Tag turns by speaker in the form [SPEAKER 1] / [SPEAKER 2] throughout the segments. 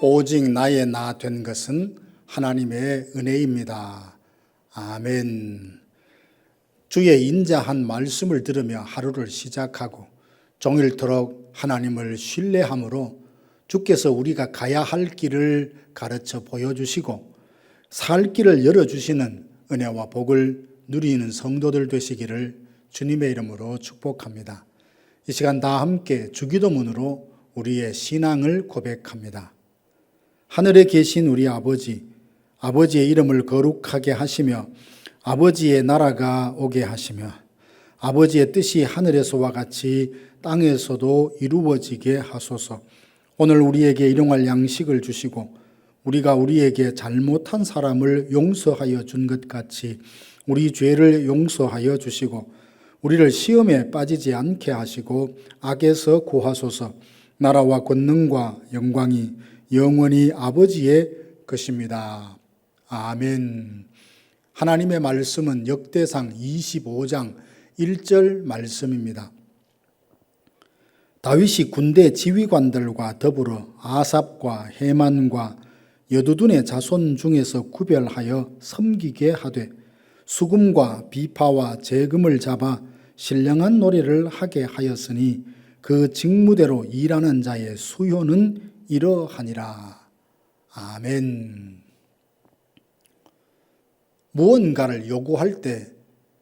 [SPEAKER 1] 오직 나의 나 된 것은 하나님의 은혜입니다. 아멘. 주의 인자한 말씀을 들으며 하루를 시작하고 종일토록 하나님을 신뢰함으로 주께서 우리가 가야 할 길을 가르쳐 보여주시고 살 길을 열어주시는 은혜와 복을 누리는 성도들 되시기를 주님의 이름으로 축복합니다. 이 시간 다 함께 주기도문으로 우리의 신앙을 고백합니다. 하늘에 계신 우리 아버지, 아버지의 이름을 거룩하게 하시며 아버지의 나라가 오게 하시며 아버지의 뜻이 하늘에서와 같이 땅에서도 이루어지게 하소서. 오늘 우리에게 일용할 양식을 주시고 우리가 우리에게 잘못한 사람을 용서하여 준 것 같이 우리 죄를 용서하여 주시고 우리를 시험에 빠지지 않게 하시고 악에서 구하소서. 나라와 권능과 영광이 영원히 아버지의 것입니다. 아멘. 하나님의 말씀은 역대상 25장 1절 말씀입니다. 다윗이 군대 지휘관들과 더불어 아삽과 헤만과 여두둔의 자손 중에서 구별하여 섬기게 하되 수금과 비파와 재금을 잡아 신령한 노래를 하게 하였으니 그 직무대로 일하는 자의 수효는 이러하니라. 아멘. 무언가를 요구할 때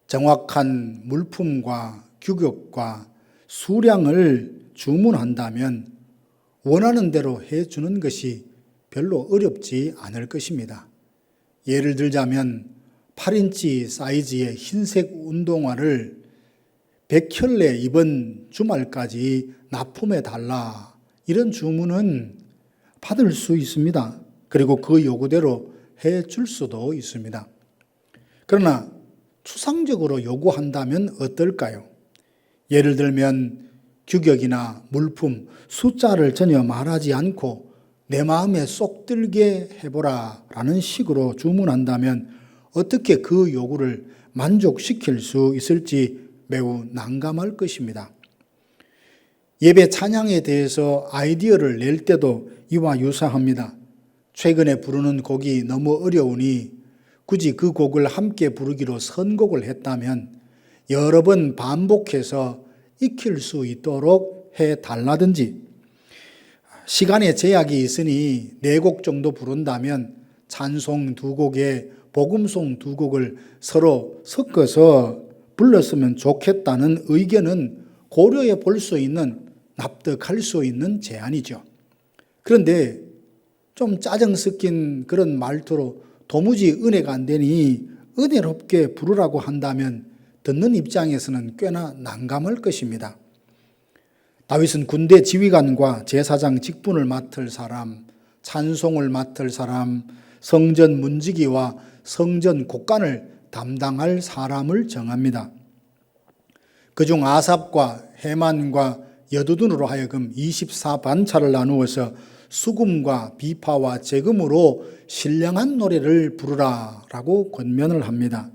[SPEAKER 1] 정확한 물품과 규격과 수량을 주문한다면 원하는 대로 해주는 것이 별로 어렵지 않을 것입니다. 예를 들자면 8인치 사이즈의 흰색 운동화를 100켤레 이번 주말까지 납품해 달라, 이런 주문은 받을 수 있습니다. 그리고 그 요구대로 해줄 수도 있습니다. 그러나 추상적으로 요구한다면 어떨까요? 예를 들면 규격이나 물품, 숫자를 전혀 말하지 않고 내 마음에 쏙 들게 해보라 라는 식으로 주문한다면 어떻게 그 요구를 만족시킬 수 있을지 매우 난감할 것입니다. 예배 찬양에 대해서 아이디어를 낼 때도 이와 유사합니다. 최근에 부르는 곡이 너무 어려우니 굳이 그 곡을 함께 부르기로 선곡을 했다면 여러 번 반복해서 익힐 수 있도록 해달라든지, 시간에 제약이 있으니 4곡 정도 부른다면 찬송 2곡에 복음송 2곡을 서로 섞어서 불렀으면 좋겠다는 의견은 고려해 볼 수 있는, 납득할 수 있는 제안이죠. 그런데 좀 짜증 섞인 그런 말투로 도무지 은혜가 안 되니 은혜롭게 부르라고 한다면 듣는 입장에서는 꽤나 난감할 것입니다. 다윗은 군대 지휘관과 제사장 직분을 맡을 사람, 찬송을 맡을 사람, 성전 문지기와 성전 곡간을 담당할 사람을 정합니다. 그중 아삽과 헤만과 여두둔으로 하여금 24반차를 나누어서 수금과 비파와 재금으로 신령한 노래를 부르라 라고 권면을 합니다.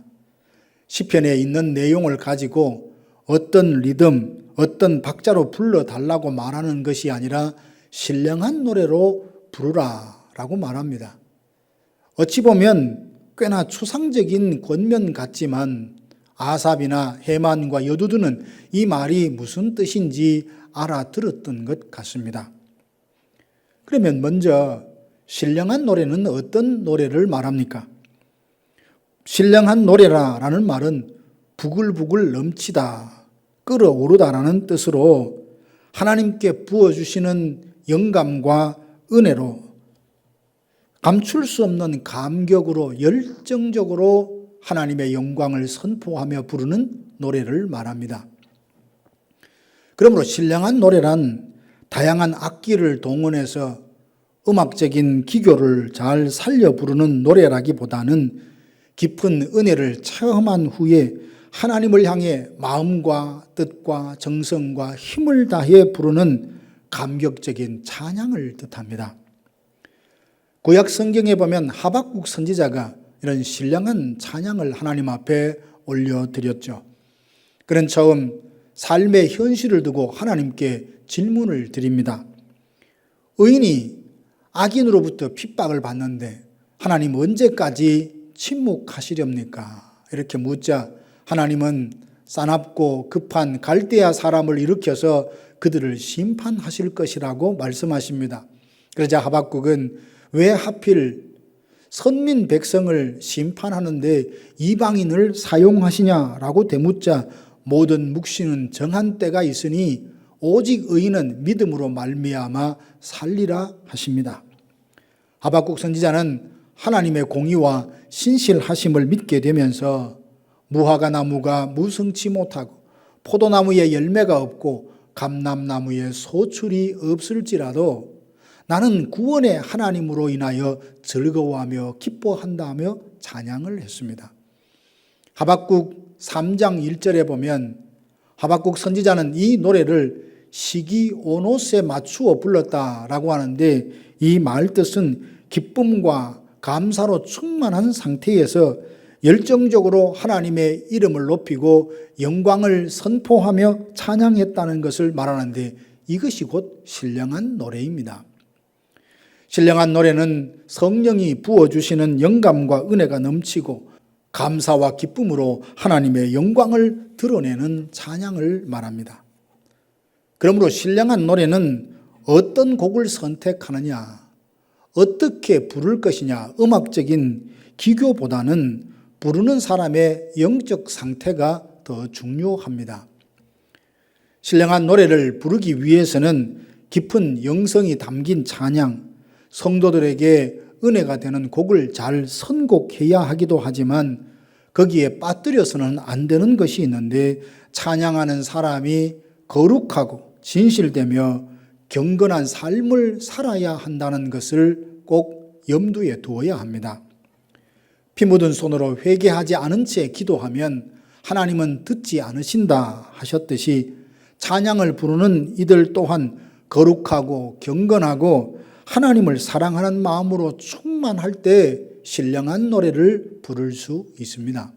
[SPEAKER 1] 시편에 있는 내용을 가지고 어떤 리듬, 어떤 박자로 불러달라고 말하는 것이 아니라 신령한 노래로 부르라 라고 말합니다. 어찌 보면 꽤나 추상적인 권면 같지만 아삽이나 헤만과 여두둔은 이 말이 무슨 뜻인지 알아들었던 것 같습니다. 그러면 먼저 신령한 노래는 어떤 노래를 말합니까? 신령한 노래라는 말은 부글부글 넘치다, 끓어오르다라는 뜻으로 하나님께 부어주시는 영감과 은혜로 감출 수 없는 감격으로 열정적으로 하나님의 영광을 선포하며 부르는 노래를 말합니다. 그러므로 신령한 노래란 다양한 악기를 동원해서 음악적인 기교를 잘 살려 부르는 노래라기보다는 깊은 은혜를 체험한 후에 하나님을 향해 마음과 뜻과 정성과 힘을 다해 부르는 감격적인 찬양을 뜻합니다. 구약 성경에 보면 하박국 선지자가 이런 신령한 찬양을 하나님 앞에 올려드렸죠. 그는 처음 삶의 현실을 두고 하나님께 질문을 드립니다. 의인이 악인으로부터 핍박을 받는데 하나님 언제까지 침묵하시렵니까? 이렇게 묻자 하나님은 싸납고 급한 갈대아 사람을 일으켜서 그들을 심판하실 것이라고 말씀하십니다. 그러자 하박국은 왜 하필 선민 백성을 심판하는데 이방인을 사용하시냐라고 되묻자 모든 묵시는 정한 때가 있으니 오직 의인은 믿음으로 말미암아 살리라 하십니다. 하박국 선지자는 하나님의 공의와 신실하심을 믿게 되면서 무화과 나무가 무성치 못하고 포도나무에 열매가 없고 감람나무에 소출이 없을지라도 나는 구원의 하나님으로 인하여 즐거워하며 기뻐한다며 찬양을 했습니다. 하박국 3장 1절에 보면 하박국 선지자는 이 노래를 시기오노스에 맞추어 불렀다라고 하는데 이 말 뜻은 기쁨과 감사로 충만한 상태에서 열정적으로 하나님의 이름을 높이고 영광을 선포하며 찬양했다는 것을 말하는데 이것이 곧 신령한 노래입니다. 신령한 노래는 성령이 부어주시는 영감과 은혜가 넘치고 감사와 기쁨으로 하나님의 영광을 드러내는 찬양을 말합니다. 그러므로 신령한 노래는 어떤 곡을 선택하느냐, 어떻게 부를 것이냐, 음악적인 기교보다는 부르는 사람의 영적 상태가 더 중요합니다. 신령한 노래를 부르기 위해서는 깊은 영성이 담긴 찬양, 성도들에게 은혜가 되는 곡을 잘 선곡해야 하기도 하지만 거기에 빠뜨려서는 안 되는 것이 있는데 찬양하는 사람이 거룩하고 진실되며 경건한 삶을 살아야 한다는 것을 꼭 염두에 두어야 합니다. 피 묻은 손으로 회개하지 않은 채 기도하면 하나님은 듣지 않으신다 하셨듯이 찬양을 부르는 이들 또한 거룩하고 경건하고 하나님을 사랑하는 마음으로 충만할 때 신령한 노래를 부를 수 있습니다.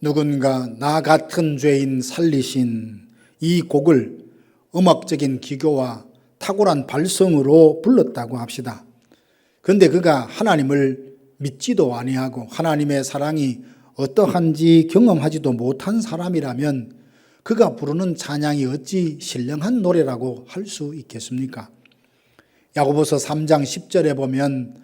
[SPEAKER 1] 누군가 나 같은 죄인 살리신 이 곡을 음악적인 기교와 탁월한 발성으로 불렀다고 합시다. 그런데 그가 하나님을 믿지도 아니하고 하나님의 사랑이 어떠한지 경험하지도 못한 사람이라면 그가 부르는 찬양이 어찌 신령한 노래라고 할 수 있겠습니까? 야고보서 3장 10절에 보면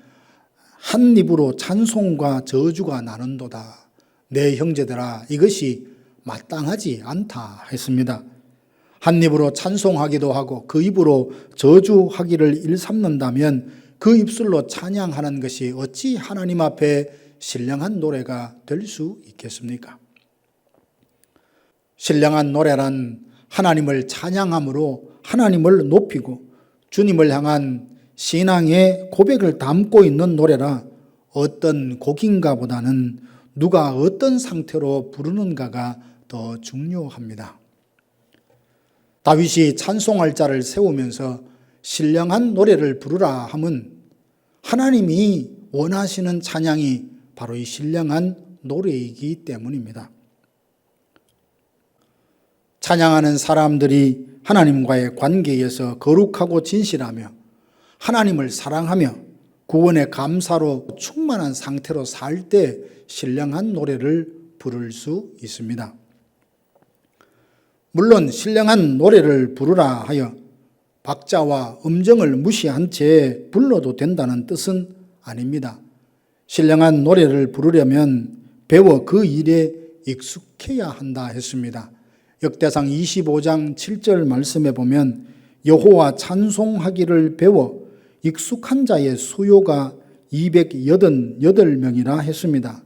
[SPEAKER 1] 한 입으로 찬송과 저주가 나는도다. 내 형제들아 이것이 마땅하지 않다 했습니다. 한 입으로 찬송하기도 하고 그 입으로 저주하기를 일삼는다면 그 입술로 찬양하는 것이 어찌 하나님 앞에 신령한 노래가 될 수 있겠습니까? 신령한 노래란 하나님을 찬양함으로 하나님을 높이고 주님을 향한 신앙의 고백을 담고 있는 노래라 어떤 곡인가 보다는 누가 어떤 상태로 부르는가가 더 중요합니다. 다윗이 찬송할 자를 세우면서 신령한 노래를 부르라 함은 하나님이 원하시는 찬양이 바로 이 신령한 노래이기 때문입니다. 찬양하는 사람들이 하나님과의 관계에서 거룩하고 진실하며 하나님을 사랑하며 구원의 감사로 충만한 상태로 살 때 신령한 노래를 부를 수 있습니다. 물론 신령한 노래를 부르라 하여 박자와 음정을 무시한 채 불러도 된다는 뜻은 아닙니다. 신령한 노래를 부르려면 배워 그 일에 익숙해야 한다 했습니다. 역대상 25장 7절 말씀에 보면 여호와 찬송하기를 배워 익숙한 자의 수요가 288명이라 했습니다.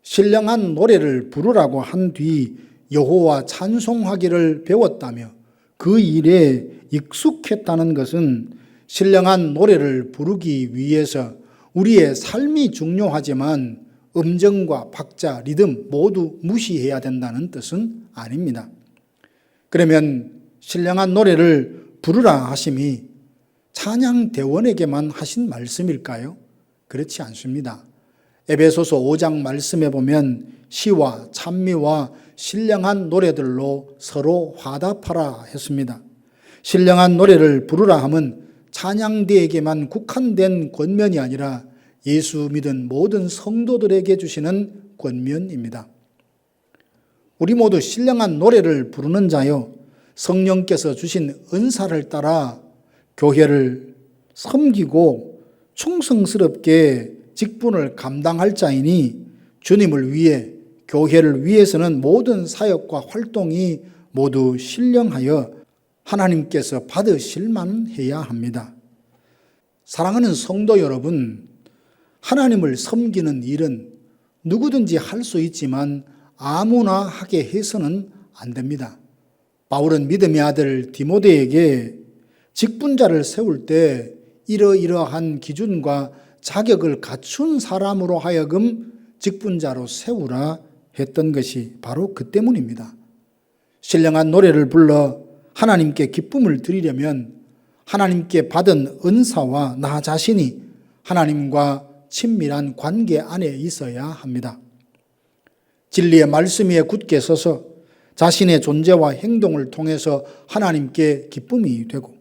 [SPEAKER 1] 신령한 노래를 부르라고 한 뒤 여호와 찬송하기를 배웠다며 그 일에 익숙했다는 것은 신령한 노래를 부르기 위해서 우리의 삶이 중요하지만 음정과 박자, 리듬 모두 무시해야 된다는 뜻은 아닙니다. 그러면 신령한 노래를 부르라 하심이 찬양대원에게만 하신 말씀일까요? 그렇지 않습니다. 에베소서 5장 말씀에 보면 시와 찬미와 신령한 노래들로 서로 화답하라 했습니다. 신령한 노래를 부르라 함은 찬양대에게만 국한된 권면이 아니라 예수 믿은 모든 성도들에게 주시는 권면입니다. 우리 모두 신령한 노래를 부르는 자여 성령께서 주신 은사를 따라 교회를 섬기고 충성스럽게 직분을 감당할 자이니 주님을 위해 교회를 위해서는 모든 사역과 활동이 모두 신령하여 하나님께서 받으실 만해야 합니다. 사랑하는 성도 여러분, 하나님을 섬기는 일은 누구든지 할 수 있지만 아무나 하게 해서는 안 됩니다. 바울은 믿음의 아들 디모데에게 직분자를 세울 때 이러이러한 기준과 자격을 갖춘 사람으로 하여금 직분자로 세우라 했던 것이 바로 그 때문입니다. 신령한 노래를 불러 하나님께 기쁨을 드리려면 하나님께 받은 은사와 나 자신이 하나님과 친밀한 관계 안에 있어야 합니다. 진리의 말씀 위에 굳게 서서 자신의 존재와 행동을 통해서 하나님께 기쁨이 되고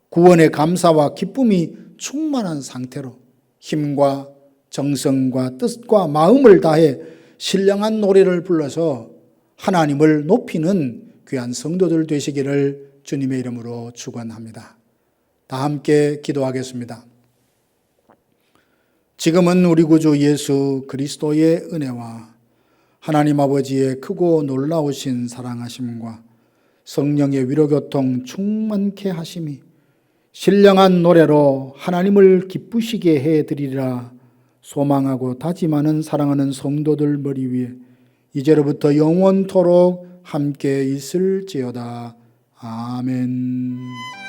[SPEAKER 1] 구원의 감사와 기쁨이 충만한 상태로 힘과 정성과 뜻과 마음을 다해 신령한 노래를 불러서 하나님을 높이는 귀한 성도들 되시기를 주님의 이름으로 축원합니다. 다 함께 기도하겠습니다. 지금은 우리 구주 예수 그리스도의 은혜와 하나님 아버지의 크고 놀라우신 사랑하심과 성령의 위로교통 충만케 하심이 신령한 노래로 하나님을 기쁘시게 해드리리라 소망하고 다짐하는 사랑하는 성도들 머리 위에 이제로부터 영원토록 함께 있을지어다. 아멘.